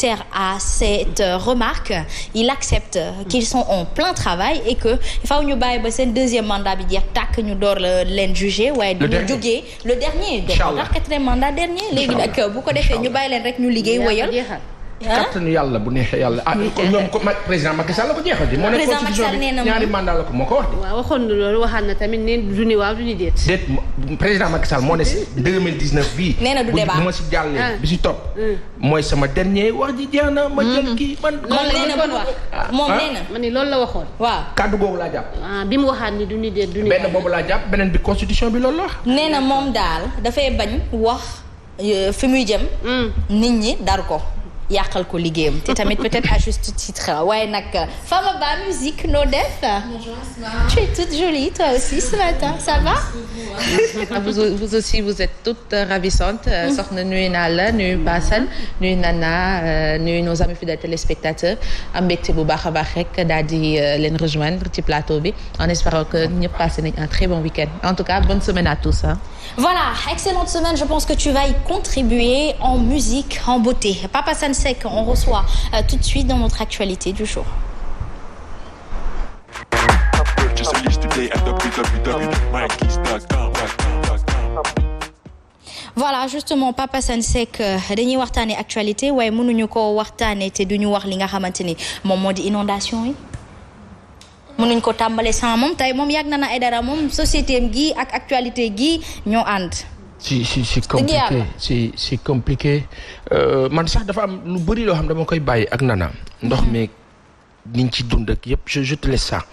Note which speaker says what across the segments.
Speaker 1: terre à cette remarque il accepte qu'ils sont en plein travail et que il faut ñu bàyyi ba seen deuxième mandat bi jeex tàkk ñu door leen juger waaye du ñu jógee le dernier donc ndax quatrième mandat dernier léegi nag bu ko defee ñu bàyyi leen rek ñu liggéey wëyal
Speaker 2: kattanu yàlla bu neexee yàlla ñoom ko président Macky Sall la ko jeexal di moo ne constitution bi ñaari mandat la ko moo ko wax di
Speaker 3: waaw waxoon na loolu waxaat na tamit ne du ni waaw du ni déet
Speaker 2: président Macky Sall moo ne 2019 bii
Speaker 1: nee na du débat
Speaker 2: bu ma si jàllee bi si topp mooy sama dernier wax ji jeex na ma jël kii man
Speaker 1: moom nee na
Speaker 3: ma ni loolu la waxoon
Speaker 1: waaw
Speaker 2: kàddu googu laa jàpp
Speaker 3: bi mu waxaat ni du ni déet du ni
Speaker 2: benn boobu laa jàpp beneen bi constitution bi loolu la wax
Speaker 1: nee na moom daal dafay bañ wax fi muy jëm nit ñi dar ko yàqal ko liggéeyam te tamit peut-être à juste titre waaye nag Fama Ba musique noo def.
Speaker 4: Bonjour Asma.
Speaker 1: Tu es toute jolie toi aussi ce matin ça va.
Speaker 4: vous aussi vous êtes toute ravissante. soxna nuyu naa la nuyu Bassane nuyu Nana nuyu nos amis fidèles téléspectateurs am mbégte bu baax a baax rek daal di leen rejoindre ci plateau bi en espérant que ñëpp passé nañ un très bon week-end en tout cas bonne semaine à tous hein.
Speaker 1: Voilà, excellente semaine. Je pense que tu vas y contribuer en musique, en beauté. Papa Sansek, on reçoit tout de suite dans notre actualité du jour. Voilà, justement Papa Sansek dañuy waxtaanee actualité waaye mënuñu ko waxtaanee te duñu wax li nga xamante ni moom moo di inondation yi. mënuñ ko tàmbale sans moom tey moom yàgg na ay dara moom société am gi ak actualité gi ñoo ànd.
Speaker 2: c'est compliqué c'est compliqué man sax dafa am lu bëri loo xam dama koy bàyyi ak Nana. ndox mi niñ ci dund ak yëpp je te laisse ça.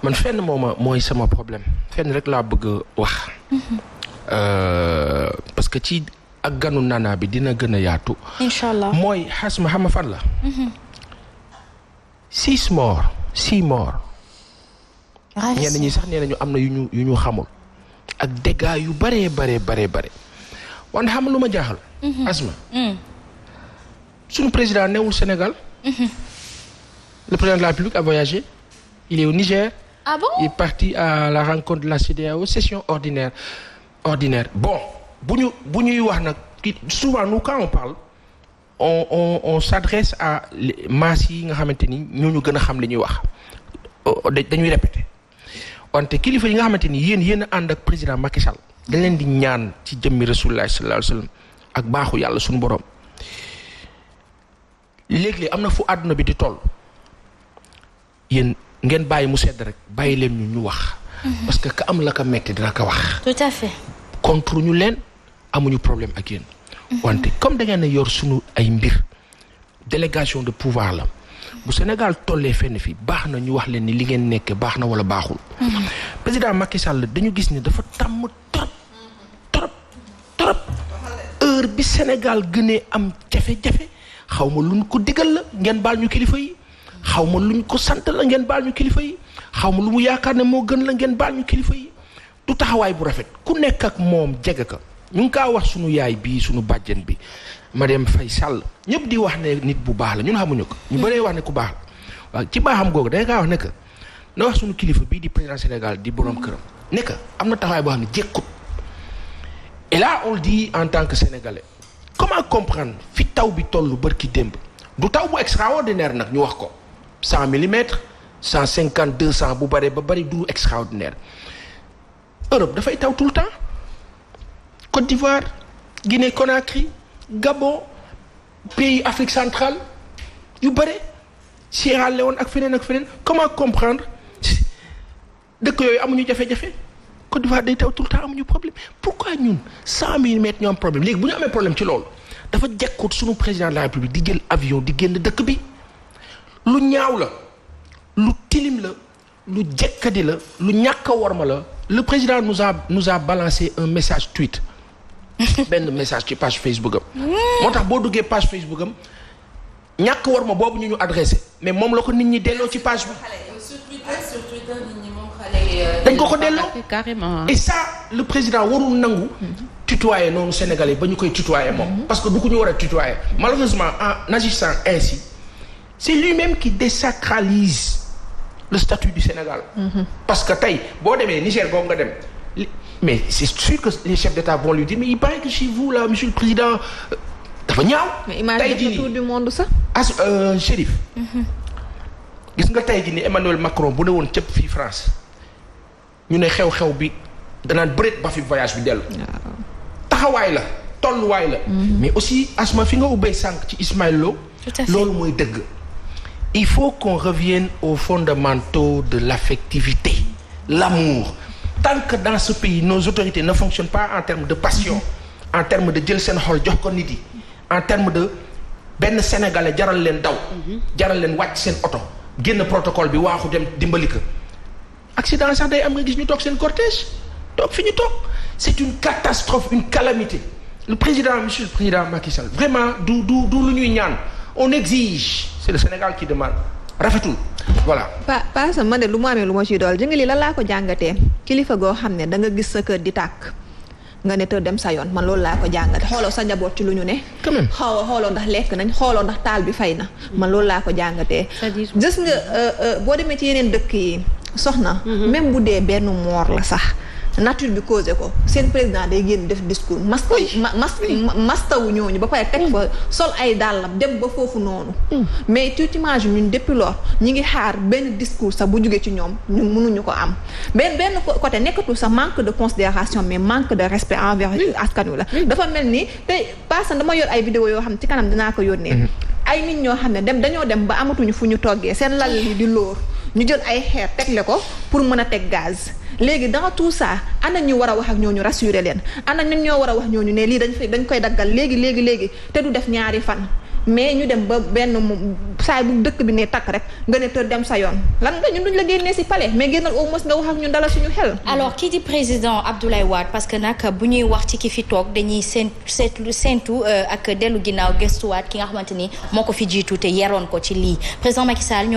Speaker 2: man fenn mooy sama problème fenn rek laa bëgg wax. parce que ci ak ganu Nana bi dina gën a yaatu.
Speaker 1: Inch'Allah
Speaker 2: mooy xasma xam fan la. 6 morts. ñenn ñi sax nee nañu am na yu ñu xamul ak dégâts yu bare wante xam lu ma jaaxal. Asma. suñu président newul Sénégal. le président de la République a voyagé il est au Niger.
Speaker 1: Ah bon?
Speaker 2: Il est parti à la rencontre de la CEDEAO session ordinaire bon bu ñuy wax nag souvent nous quand on parle on s'adresse à masse yi nga xamante ni ñoo ñu gën a xam li ñuy wax dañuy répéter. wante kilifa yi nga xamante ni yéen a ànd ak président Macky Sall dañ leen di ñaan ci jëmmi Rasulullah sallallahu alayhi wasallam ak baaxu yàlla suñu borom léeg-léeg am na fu àdduna bi di toll yéen ngeen bàyyi mu sedd rek bàyyi leen ñu wax. parce que ka am la ka metti dina ko wax.
Speaker 1: tout à fait.
Speaker 2: contre ñu leen amuñu problème ak yéen. wante comme da ngeen a yor suñu ay mbir délégation de pouvoir la. bu Sénégal tollee fenn fii baax na ñu wax leen ni li ngeen nekkee baax na wala baaxul. président Macky Sall dañu gis ni dafa tàmm trop heure bi Sénégal gënee am jafe-jafe xaw ma luñ ko digal la ngeen baal ñu kilifa yi xaw ma luñ ko sant la ngeen baal ñu kilifa yi xaw ma lu mu yaakaar ne moo gën la ngeen baal ñu kilifa yi du taxawaay bu rafet ku nekk ak moom jege ka ñu ngi kaa wax sunu yaay bii sunu bàjjen bi. Marième Faye Sall ñëpp di wax ne nit bu baax la ñun xamuñu ko ñu bëree wax ne ku baax la waaw ci baaxam googu da nga kaa wax ne que na wax suñu kilifa bii di président Sénégal di borom këram ne que am na taxawaay boo xam ne jékkut et là on le dit en tant que sénégalais comment comprendre fi taw bi tollu bërki démb du taw bu extraordinaire nag ñu wax ko 100 millimètres 150 200 bu bëree ba bëri du extraordinaire Europe dafay taw tout le temps Côte d'Ivoire Guinée Conakry Gabon pays Afrique centrale yu bare Sierra Leone ak feneen comment comprendre dëkk yooyu amuñu jafe-jafe Côte d'Ivoire day taw tout le temps amuñu problème pourquoi ñun 100 millimètres ñu am problème léegi bu ñu amee problème ci loolu dafa jekkut suñu président de la République di jël avion di génn dëkk bi lu ñaaw la lu tilim la lu jekkadi la lu ñàkk a worma la le président nous a balancé un message tweet benn message ci page Facebook am. moo tax boo duggee page Facebook am ñàkk war ma boobu ñu adressé mais moom la ko nit ñi delloo ci page bi.
Speaker 4: sur Twitter nit ñi moom xale
Speaker 2: dañ ko delloo
Speaker 4: carrément.
Speaker 2: et ça le président warul nangu. tutoyer noonu Sénégalais ba ñu koy tutoyer moom. parce que du ko ñu war a tutoyer malheureusement en agissant ainsi c'est lui-même qui désacralise le statut du Sénégal. parce que tey boo demee Niger boobu nga dem. mais c'est sûr que les chefs d'État vont lui dire mais il paraît que chez vous là monsieur le président dafa ñaaw.
Speaker 5: mais image def na tour du monde sax.
Speaker 2: Chérif. gis nga tey jii ni Emmanuel Macron bu ne woon cëpp fii France ñu ne xew-xew bi danaan bëreet ba fi voyage bi dellu. taxawaay la tolluwaay la. mais aussi Asma fi nga ubbee sànq ci Ismaël Lo. loolu mooy dëgg. il faut qu'on revienne aux fondamentaux de l'affectivité l'amour tant que dans ce pays nos autorités ne fonctionnent pas en termes de passion en termes de jël seen xol jox ko nit yi en termes de benn sénégalais jaral leen daw jaral leen wàcc seen oto génn protocole bi waaxu dem dimbali ko accident sax day am nga gis ñu toog seen cortège toog fi ñu toog c'est une catastrophe une calamité monsieur le président Macky Sall vraiment du lu ñuy ñaan on exige c'est le Sénégal qui demande rafetul voilà.
Speaker 5: pas man de lu mu amee lu ma ciy dool ji nga lii lan laa ko jàngatee kilifa goo xam ne da nga gis sa kër di tàkk nga ne te dem sa yoon man loolu laa ko jàngate xooloo sa njaboot ci lu ñu ne. quand même xooloo ndax lekk nañ xooloo ndax taal bi fay na. man loolu laa ko jàngatee. gis nga boo demee ci yeneen dëkk yi soxna. même bu dee benn moor la sax. nature bi causé ko seen président day génn def discours mastawu ñooñu ba pare teg fa sol ay dàllam dem ba foofu noonu mais tu t'imagines ñun depuis lors ñi ngi xaar benn discours sax bu jógee ci ñoom ñun mënuñu ko am benn côté nekkatul sax manque de considération mais manque de respect envers askan wi la dafa mel ni te parce dama yor ay vidéo yoo xam ne ci kanam dinaa ko yónnee ay nit ñoo xam ne dañoo dem ba amatuñu fu ñu toggee seen lal yi di lóor ñu jël ay xeer tegle ko pour mën a teg gaz léegi dans tout ça ana ñu war a wax ak ñooñu rassurer leen ana ñun ñoo war a wax ñooñu ne lii dañ koy daggal léegi te du def ñaari fan mais ñu dem ba benn saay bu dëkk bi ne takk rek nga ne tër dem sa yoon lan nga ñun duñ la génnee ci palais mais génnal au moins nga wax ak ñun dala suñu xel.
Speaker 1: alors kii di président Abdoulaye Wade parce que nag bu ñuy wax ci ki fi toog dañuy séentu ak dellu ginnaaw gëstuwaat ki nga xamante ni moo ko fi jiitu te yeroon ko ci lii président Macky Sall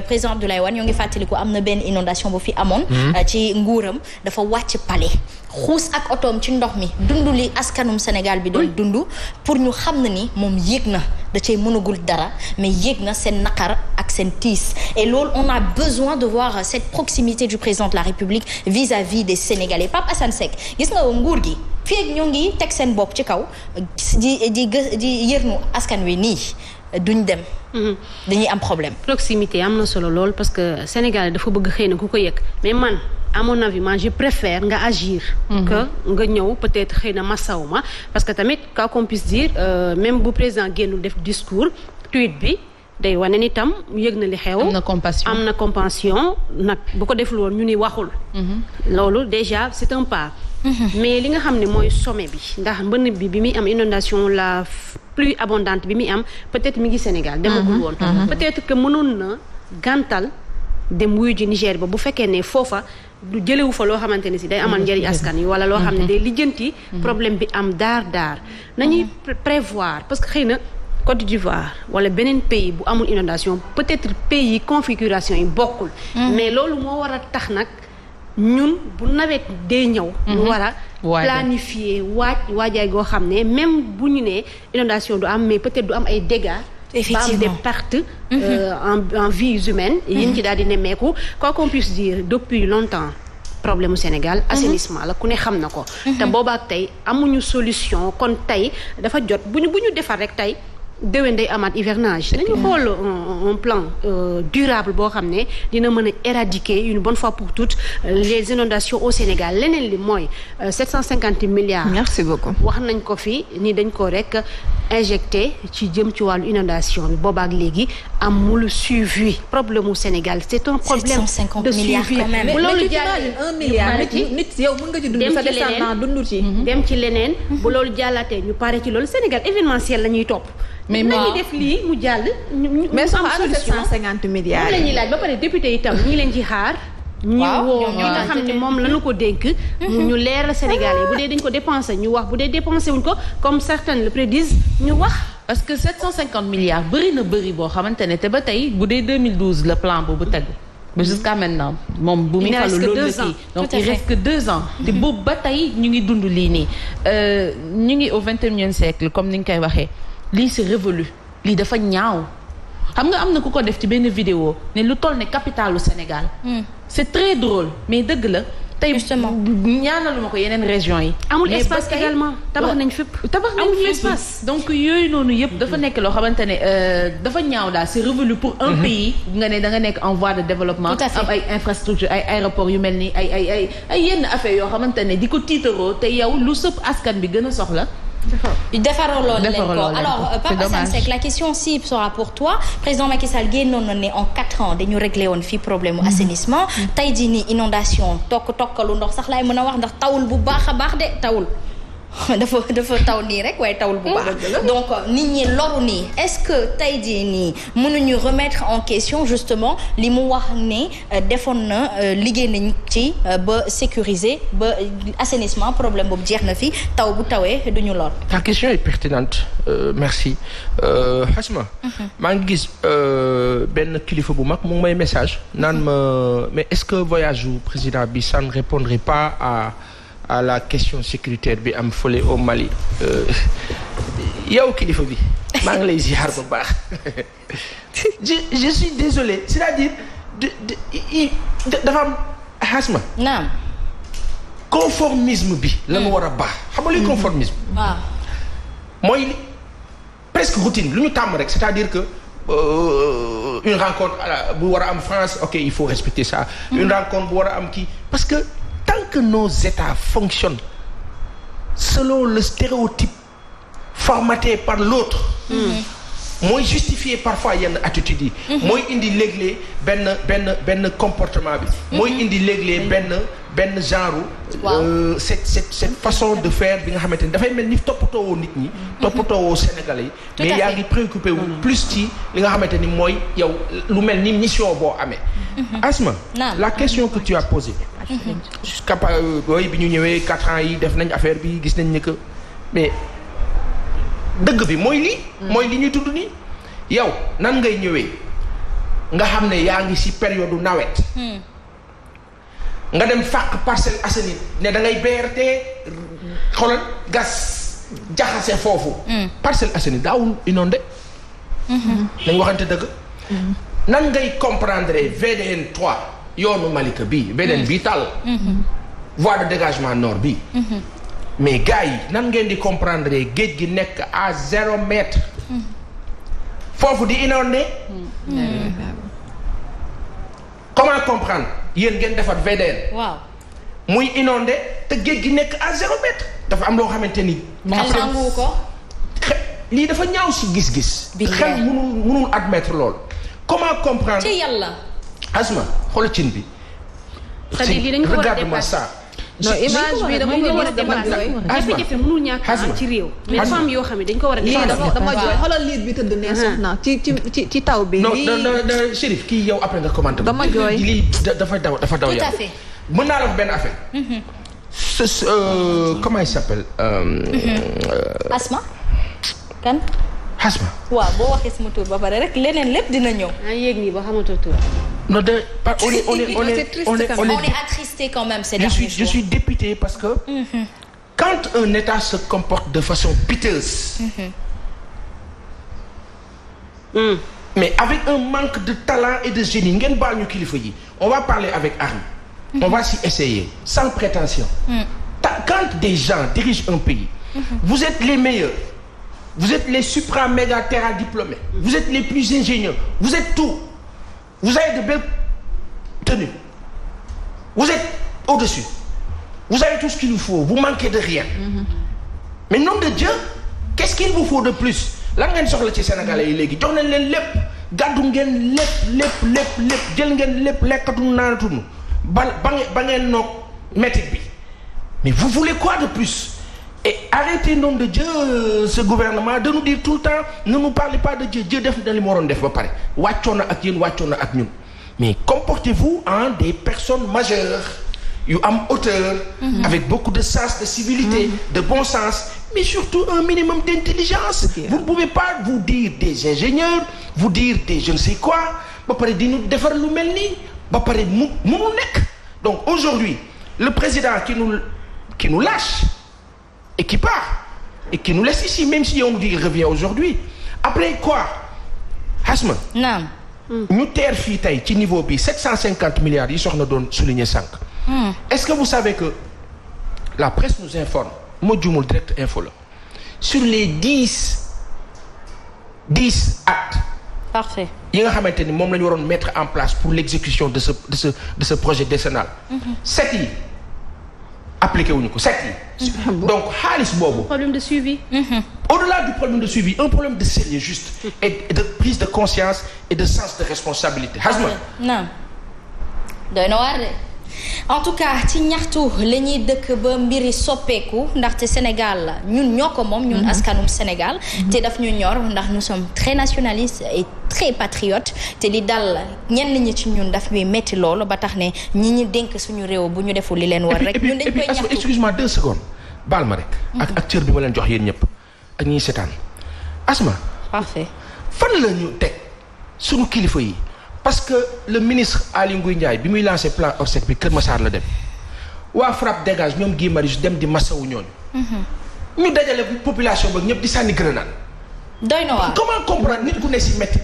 Speaker 1: président Abdoulaye Wade ñoo ngi fàttaliku am na benn inondation bu fi amoon. ci nguuram dafa wàcc palais. xuus ak otoom ci ndox mi dund li askanum Sénégal bi doon dund pour ñu xam na ni moom yéeg na da cay mënagul dara mais yéeg na seen naqar ak seen tiis et loolu on a besoin de voir cette proximité du président de la République vis-à-vis des Sénégalais Pape Assane Seck gis nga nguur gi fii ak ñoo ngi teg seen bopp ci kaw di yërnu askan wi nii duñ dem. dañuy am problème.
Speaker 3: proximité am na solo lool parce que Sénégal dafa bëgg xëy na ku ko yëg mais man. à mon avis man je préfère nga agir que nga ñëw peut-être xëy na masaw ma parce que tamit quoi qu'on puisse dire même bu président génnul def discours tweet bi day wane ni tam yëg na li xew am na compassion nag bu ko deful woon ñu ni waxul loolu déjà c'est un pas mais li nga xam ne mooy sommet bi ndax mbënn bi muy am inondation la plus abondante bi muy am peut-être mi ngi Sénégal demagul woon peut-être que mënoon na gàntal dem wuyu ji Niger ba bu fekkee ne foofa du jëlewu fa loo xamante ne si day amal njëriñ askan yi wala loo xam ne day lijjanti problème bi am daar nañuy prévoir parce que xëy na Côte d'Ivoire wala beneen pays bu amul inondation peut-être pays yi configuration yi bokkul mais loolu moo war a tax nag ñun bu nawet dee ñëw ñu war a planifier waajaay goo xam ne même bu ñu nee inondation du am mais peut-être du am ay dégâts effectivement des pertes en vies humaines yi ñu ci daal di nemmeeku quoi qu'on puisse dire depuis longtemps problème mu Sénégal assainissement la ku ne xam na ko te boobaak tey amuñu solution kon tey dafa jot bu ñu defar rek tey déwén day amaat hivernage nañu xool un plan durable boo xam ne dina mën a éradiquer une bonne fois pour toutes les inondations au Sénégal leneen li mooy 750 milliards
Speaker 5: merci beaucoup
Speaker 3: wax nañ ko fi ni dañ ko rek injecté ci jëm ci wàllu inondation bi boobaak léegi amul suivi problème au Sénégal c'est un problème de suivi bu loolu jàllee
Speaker 5: 1 milliard nit yow mën nga ci dund sa descendant dund ci
Speaker 3: dem ci leneen bu loolu jàllaatee ñu pare ci loolu Sénégal événementiel la ñuy topp mais nañu def lii mu jàll ñu
Speaker 5: mais sama 750 milliards
Speaker 3: moom la ñuy laaj ba pare député itam ñi ngi leen ci xaar ñu woo ñi nga xam ne moom lañu ko dénk ñu leeral Sénégal yi bu dee dañ ko dépensé ñu wax bu dee dépensé wuñ ko comme certains le prédisent ñu wax
Speaker 4: parce que 750 milliards bëri boo xamante ne te ba tey bu dee 2012 le plan boobu tegu ba jusqu'à maintenant moom bu muy falu loolu la kii donc il reste que 2 ans te boobu ba tey ñu ngi dund lii nii ñu ngi au 21e siècle comme ni nga koy waxee lii c'est révolu lii dafa ñaaw xam nga am na ku ko def ci benn vidéo ne lu toll ne capitalu Sénégal c'est très drôle mais dëgg la tey ñaanaluma ko yeneen région yi.
Speaker 3: amul espace également tabax nañ fépp.
Speaker 4: tabax nañ fépp espace. donc yooyu noonu yëpp dafa nekk loo xamante ne dafa ñaaw daal c'est révolu pour un pays nga ne da nga nekk en voie de développement. am ay infrastructure ay aéroports yu mel ni ay yenn affaires yoo xamante ne di ko tiitaroo te yow lu sëpp askan bi gën a soxla.
Speaker 1: defaroo loolu leen ko alors Pape Assane Seck la question aussi sera pour toi président Macky Sall génnoon na ne en 4 ans dañu réglé woon fii problème mu assainissement tey jii nii inondation tokkalu ndox sax laay mën a wax ndax tawul bu baax a baax de tawul dafa taw nii rek waaye tawul bu baax donc nit ñi loru nii est-ce que tey jii nii mënuñu remettre en question justement li mu wax ne defoon na liggéey nañ ci ba sécuriser ba assainissement problème boobu jeex na fi taw bu tawee duñu lor.
Speaker 2: Ta question est pertinente merci Hasma maa ngi gis benn kilifa bu mag mu ngi may message naan ma mais est-ce que voyage u président bi ça ne répondrait pas à la question sécuritaire bi am fële au Mali yow kilifa bi maa ngi lay ziar bu baax je suis désolé c'est-à-dire dafa am Hasma
Speaker 1: naam
Speaker 2: conformisme bi la ñu war a baax xam nga luy conformisme
Speaker 1: waaw
Speaker 2: mooy presque routine lu ñu tàmm rek c'est-à-dire que une rencontre bu war a am France ok il faut respecter ça une rencontre bu war a am kii parce que tant que nos États fonctionnent selon le stéréotype formaté par l'autre mooy justifier parfois yenn attitudes yi mooy indi léeg-léeg benn comportement bi mooy indi léeg-léeg benn genre cette façon de faire bi nga xamante ni dafay mel ni toppatoowoo nit ñi toppatoowoo Sénégalais yi mais yaa ngi préoccupé wu plus ci li nga xamante ni mooy yow lu mel ni mission boo amee Asma la question que tu as posée jusqu'à yooyu bi ñu ñëwee 4 ans yi def nañ affaire bi gis nañ ne que mais dëgg bi mooy li ñuy tudd nii yow nan ngay ñëwee nga xam ne yaa ngi ci période nawet nga dem fàq Parcelles Assainies ne da ngay BRT xoolal gas jaxase foofu Parcelles Assainies daawul inondé dañ waxante dëgg nan ngay comprendre VDN 3 yoonu Malika bii VDN bii tàll voie de dégagement nord bii mais gars yi nan ngeen di comprendre géej gi nekk à 0 mètre foofu di inondé comment comprendre yéen ngeen defar VDN
Speaker 1: waaw
Speaker 2: muy inondé te géej gi nekk à 0 mètre dafa am loo xamante ni
Speaker 1: xel nangu ko
Speaker 2: lii dafa ñaaw si gis-gis xel mënul admettre loolu comment comprendre
Speaker 1: ci yàlla
Speaker 2: Asma xoolal cin bi regarde-moi ça
Speaker 5: non image bi dama ko gis dama jooy
Speaker 3: jafe-jafe mënul ñàkk ci réew mais dafa am yoo xam ne dañ ko war a
Speaker 5: lii dama jooy xoolal liit bi tëdd ne soxna ci taw bi
Speaker 2: non Chérif kii yow après nga commenté
Speaker 5: dama jooy
Speaker 2: lii dafa daw
Speaker 1: tout à
Speaker 2: yow
Speaker 1: fait
Speaker 2: mën naa la wax benn affaire comment il s'appelle
Speaker 1: Asma kan
Speaker 2: Asma
Speaker 1: waaw boo waxee sama tur ba pare rek leneen lépp dina ñëw
Speaker 3: yéeg nii ba xamatoo tur
Speaker 2: non on est
Speaker 1: attristé quand même ces derniers jours.
Speaker 2: Je suis dépité parce que quand un État se comporte de façon piteuse mais avec un manque de talent et de génie ngeen baal ñu kilifa yi on va parler avec arme on va s'y essayer sans prétention quand des gens dirigent un pays vous êtes les meilleurs vous êtes les supra méga terra diplômés vous êtes les plus ingénieux vous êtes tout vous avez de belles tenues vous êtes au-dessus vous avez tout ce qu'il vous faut vous manquez de rien mais nom de Dieu qu'est-ce qu'il vous faut de plus lan ngeen soxla ci Sénégalais yi léegi jox nañ leen lépp gàddu ngeen lépp jël ngeen lépp lekkatuñu naanatuñu ba ngeen noog métit bi mais vous voulez quoi de plus et arrêtez nom de Dieu ce gouvernement de nous dire tout le temps ne nous parlez pas de Dieu Dieu def na li mu waroon def ba pare wàccoon na ak yéen wàccoon na ak ñun mais comportez-vous en des personnes majeures yu am hauteur avec beaucoup de sens de civilité de bon sens mais surtout un minimum d'intelligence vous ne pouvez pas vous dire des ingénieurs vous dire des je ne sais quoi ba pare di ñu defar lu mel nii ba pare mënul nekk donc aujourd'hui le président qui nous lâche et qui part et qui nous laisse ici même si on nous dit qu'il revient aujourd'hui après quoi Hasma
Speaker 1: naam
Speaker 2: ñu teer fii tey ci niveau bi 750 milliards yi soxna doon souligner sànq Est-ce que vous savez que la presse nous informe moo jumul direct info la sur les 10 actes.
Speaker 1: Parfait.
Speaker 2: yi nga xamante ni moom la ñu waroon mettre en place pour l'exécution de ce projet décennal. 7 yi appliqué wuñu ko 7 yi. donc xaalis boobu.
Speaker 3: problème de suivi.
Speaker 2: Au-delà du problème de suivi un problème de sérieux juste et de prise de conscience et de sens de responsabilité. Hasma
Speaker 1: non doy na waar de en tout cas ci ñaxtu la ñuy dëkk ba mbiri soppeeku ndaxte Sénégal la ñun ñoo ko moom ñun askanum Sénégal te daf ñu ñor ndax nous sommes très nationalistes et très patriotes te li dal ñenn ñi ci ñun daf ñuy metti loolu ba tax ne ñi ñu dénk suñu réew bu ñu deful li leen war rek ñun dañ koy ñaxtu.
Speaker 2: Excuse-moi 2 secondes baal ma rek ak cër bi ma leen jox yéen ñëpp ak ñiy seetaan Asma.
Speaker 1: Parfait.
Speaker 2: fan la ñu teg suñu kilifa yi parce que le ministre Aly Ngouille Ndiaye bi muy lancé plan Orsec bi Kër Massar la dem waa FRAPP dégage ñoom Guy Marius dem di masawu ñooñu. ñu dajale population ba ñëpp di sànni grenade.
Speaker 1: doy na waar
Speaker 2: comment comprendre nit ku ne si métti